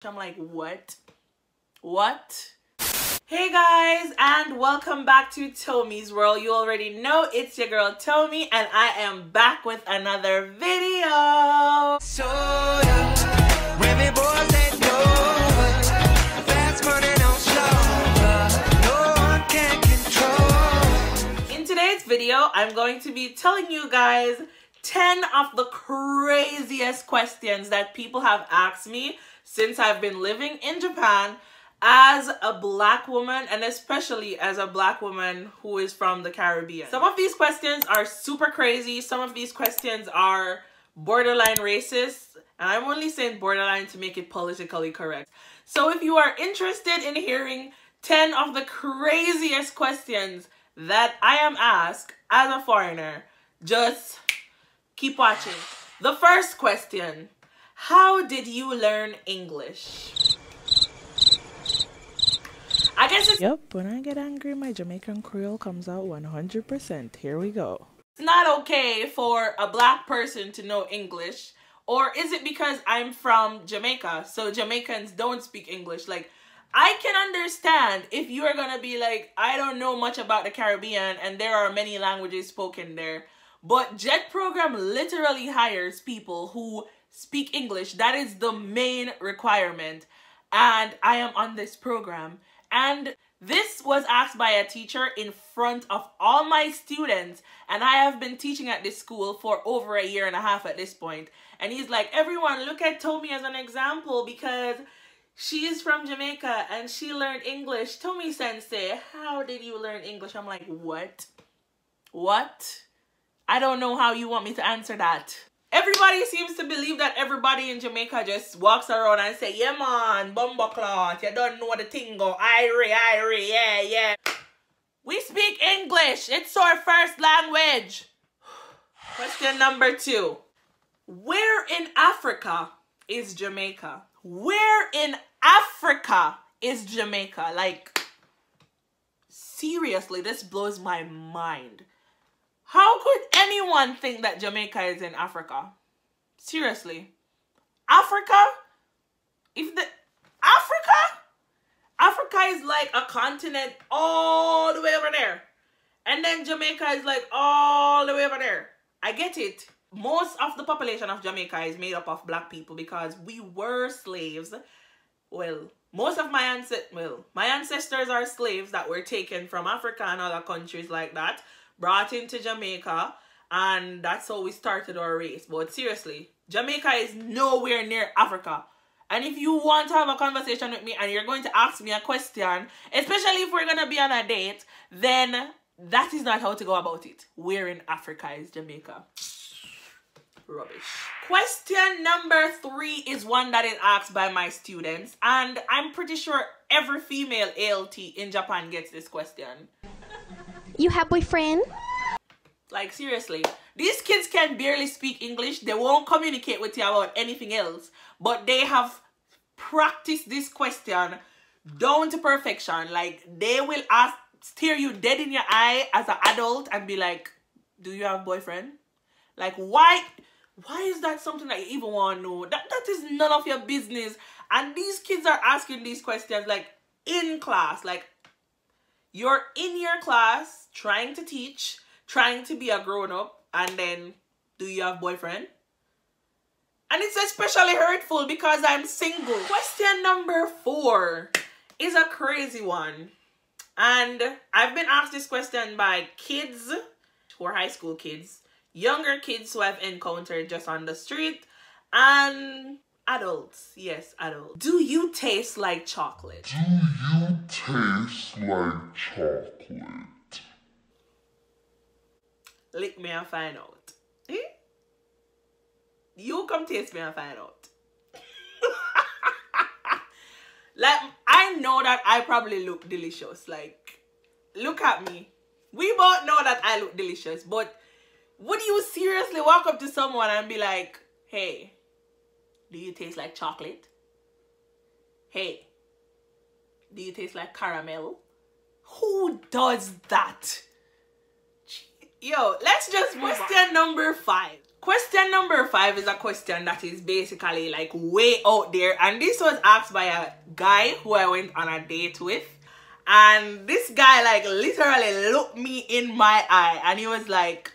I'm like, what? What? Hey guys, and welcome back to Tomi's World. You already know it's your girl Tomi, and I am back with another video. So women boys that know fast money don't slow, no one can control. In today's video, I'm going to be telling you guys 10 of the craziest questions that people have asked me since I've been living in Japan as a black woman, and especially as a black woman who is from the Caribbean. Some of these questions are super crazy. Some of these questions are borderline racist, and I'm only saying borderline to make it politically correct. So if you are interested in hearing 10 of the craziest questions that I am asked as a foreigner, just keep watching. The first question: how did you learn English? I guess it's... Yep, when I get angry, my Jamaican Creole comes out 100%. Here we go. It's not okay for a black person to know English. Or is it because I'm from Jamaica, so Jamaicans don't speak English? Like, I can understand if you are gonna be like, I don't know much about the Caribbean and there are many languages spoken there. But JET program literally hires people who speak English. That is the main requirement. And I am on this program. And this was asked by a teacher in front of all my students. And I have been teaching at this school for over a year and a half at this point. And he's like, everyone, look at Tomi as an example because she is from Jamaica and she learned English. Tomi sensei, how did you learn English? I'm like, what? What? I don't know how you want me to answer that. Everybody seems to believe that everybody in Jamaica just walks around and say, yeah man, bumbleclot, you don't know the tingo, Irie, yeah. We speak English, it's our first language. Question number 2. Where in Africa is Jamaica? Where in Africa is Jamaica? Like, seriously, this blows my mind. How could anyone think that Jamaica is in Africa? Seriously. Africa? Africa is like a continent all the way over there. And then Jamaica is like all the way over there. I get it. Most of the population of Jamaica is made up of black people because we were slaves. Well, most of my ancestors are slaves that were taken from Africa and other countries like that, brought into Jamaica, and that's how we started our race. But seriously, Jamaica is nowhere near Africa. And if you want to have a conversation with me and you're going to ask me a question, especially if we're going to be on a date, then that is not how to go about it. Where in Africa is Jamaica? Rubbish. Question number 3 is one that is asked by my students, and I'm pretty sure every female ALT in Japan gets this question. You have boyfriend? Like, seriously, these kids can barely speak English. They won't communicate with you about anything else, but they have practiced this question down to perfection. Like, they will stare you dead in your eye as an adult and be like, do you have a boyfriend? Like, why is that something that you even want to know? That is none of your business. And these kids are asking these questions like in class. Like, you're in your class trying to teach, trying to be a grown-up, and then, do you have a boyfriend? And it's especially hurtful because I'm single. Question number 4 is a crazy one. And I've been asked this question by kids who are high school kids, younger kids who I've encountered just on the street, and adults. Yes, adults. Do you taste like chocolate? Do you taste like chocolate? Lick me and find out. Eh? You come taste me and find out. Like, I know that I probably look delicious. Like, look at me. We both know that I look delicious, but would you seriously walk up to someone and be like, hey, do you taste like chocolate? Hey, do you taste like caramel? Who does that? Yo, let's just move on. Question number 5. Question number 5 is a question that is basically like way out there, and this was asked by a guy who I went on a date with, and this guy like literally looked me in my eye and he was like,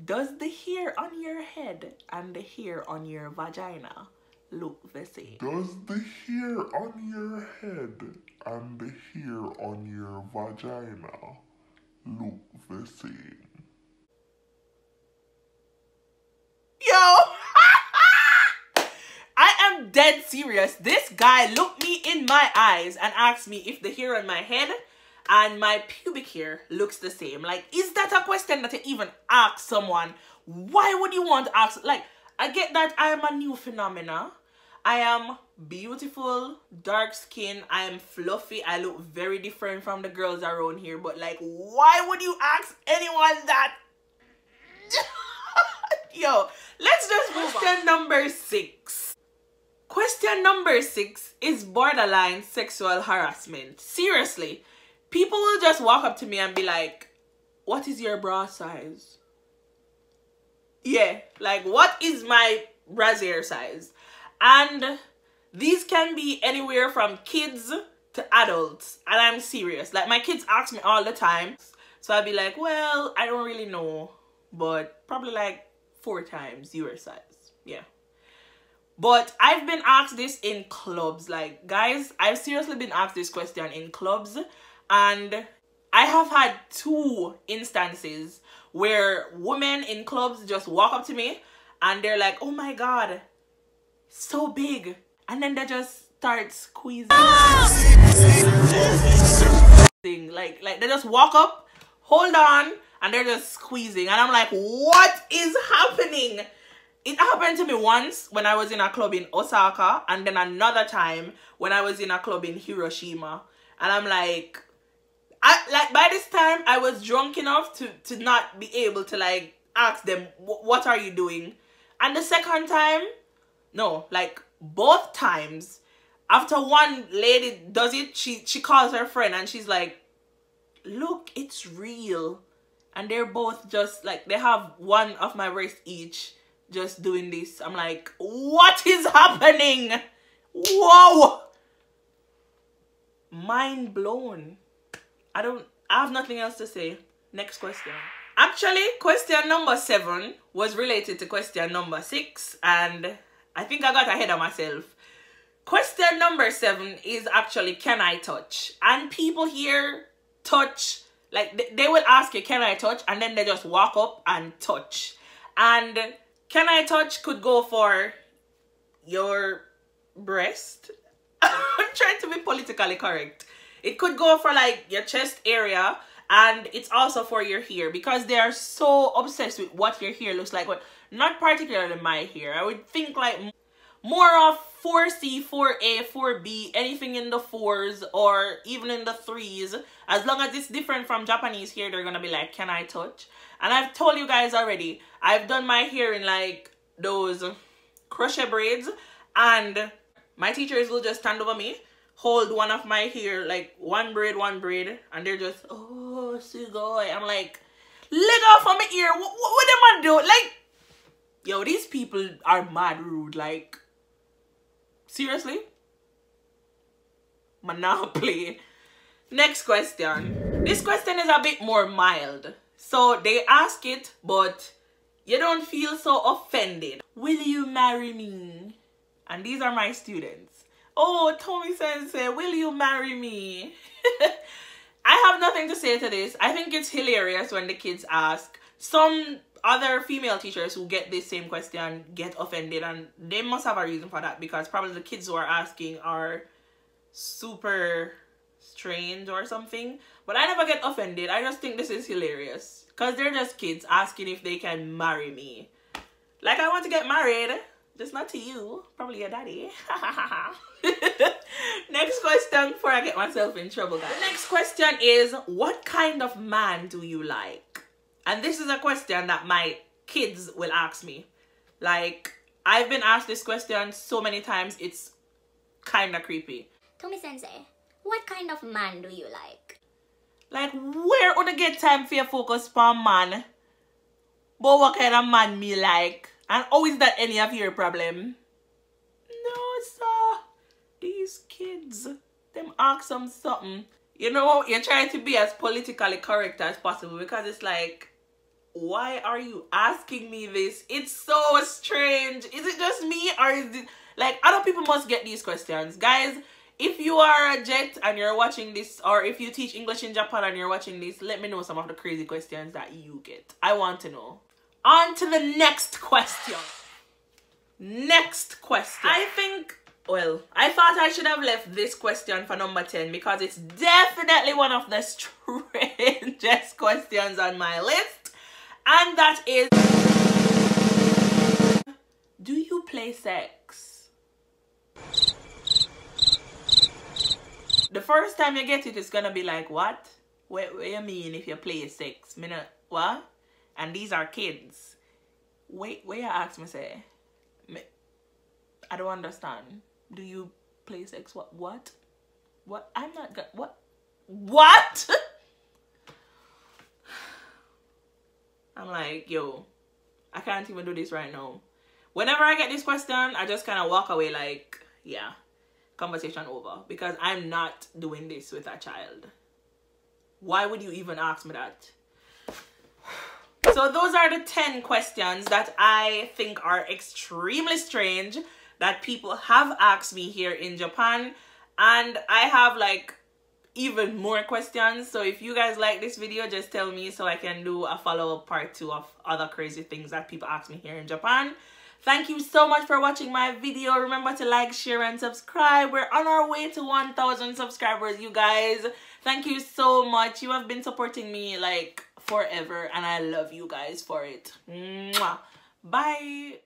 does the hair on your head and the hair on your vagina look the same? Does the hair on your head and the hair on your vagina look the same? Yo! I am dead serious. This guy looked me in my eyes and asked me if the hair on my head and my pubic hair looks the same. Like, is that a question that you even ask someone? Why would you want to ask? Like, I get that I am a new phenomena. I am beautiful, dark skin, I am fluffy, I look very different from the girls around here. But like, why would you ask anyone that? Yo, let's just move on. Question number 6. Question number 6 is borderline sexual harassment. Seriously, people will just walk up to me and be like, what is your bra size? Yeah, like, what is my brassiere size? And these can be anywhere from kids to adults. And I'm serious. Like, my kids ask me all the time. So I'll be like, well, I don't really know. But probably like 4 times your size. Yeah. But I've been asked this in clubs. Like, guys, I've seriously been asked this question in clubs. And I have had 2 instances where women in clubs just walk up to me and they're like, oh my God, so big. And then they just start squeezing. Like they just walk up, hold on, and they're just squeezing. And I'm like, what is happening? It happened to me once when I was in a club in Osaka, and then another time when I was in a club in Hiroshima. And I'm like, by this time I was drunk enough to not be able to like ask them, what are you doing? And the second time, no, like both times, after one lady does it, she calls her friend and she's like, look, it's real. And they're both just like, they have one of my wrist each, just doing this. I'm like, what is happening? Whoa! Mind blown. I have nothing else to say. Next question. Actually, question number 7 was related to question number 6, and I think I got ahead of myself. Question number 7 is actually, can I touch? And people here touch, like they will ask you, can I touch? And then they just walk up and touch. And can I touch could go for your breast. I'm trying to be politically correct. It could go for like your chest area, and it's also for your hair, because they are so obsessed with what your hair looks like. But not particularly my hair. I would think like more of 4C, 4A, 4B, anything in the 4s or even in the 3s. As long as it's different from Japanese hair, they're gonna be like, can I touch? And I've told you guys already, I've done my hair in like those crochet braids, and my teachers will just stand over me, hold one of my hair, like one braid, and they're just, oh, sugoi. I'm like, let off of my ear. What am I doing? Like, yo, these people are mad rude. Like, seriously? Man, now play. Next question. This question is a bit more mild. So they ask it, but you don't feel so offended. Will you marry me? And these are my students. Oh, Tommy Sensei, will you marry me? I have nothing to say to this. I think it's hilarious when the kids ask. Some other female teachers who get this same question get offended, and they must have a reason for that, because probably the kids who are asking are super strange or something. But I never get offended. I just think this is hilarious, because they're just kids asking if they can marry me. Like, I want to get married, just not to you, probably your daddy. Next question before I get myself in trouble, guys. The next question is, what kind of man do you like? And this is a question that my kids will ask me. Like, I've been asked this question so many times, it's kind of creepy. Tommy Sensei, what kind of man do you like? Like, where would I get time for your focus on man But what kind of man me like? And how is that any of your problem? No, sir. These kids, them ask them something. You know, you're trying to be as politically correct as possible because it's like, why are you asking me this? It's so strange. Is it just me or is it like other people must get these questions? Guys, if you are a jet and you're watching this, or if you teach English in Japan and you're watching this, let me know some of the crazy questions that you get. I want to know. On to the next question. Next question. I think, well, I thought I should have left this question for number 10 because it's definitely one of the strangest questions on my list. And that is, do you play sex? The first time you get it, it's gonna be like, what? What you mean if you play sex? What? And these are kids. Wait, where you ask me say? I don't understand. Do you play sex? What? What? I'm not gonna, what? What? I'm like, yo, I can't even do this right now. Whenever I get this question, I just kind of walk away like, yeah, conversation over. Because I'm not doing this with a child. Why would you even ask me that? So those are the 10 questions that I think are extremely strange that people have asked me here in Japan. And I have like even more questions. So if you guys like this video, just tell me so I can do a follow-up part 2 of other crazy things that people ask me here in Japan. Thank you so much for watching my video. Remember to like, share, and subscribe. We're on our way to 1,000 subscribers, you guys. Thank you so much. You have been supporting me like forever, and I love you guys for it. Mwah. Bye.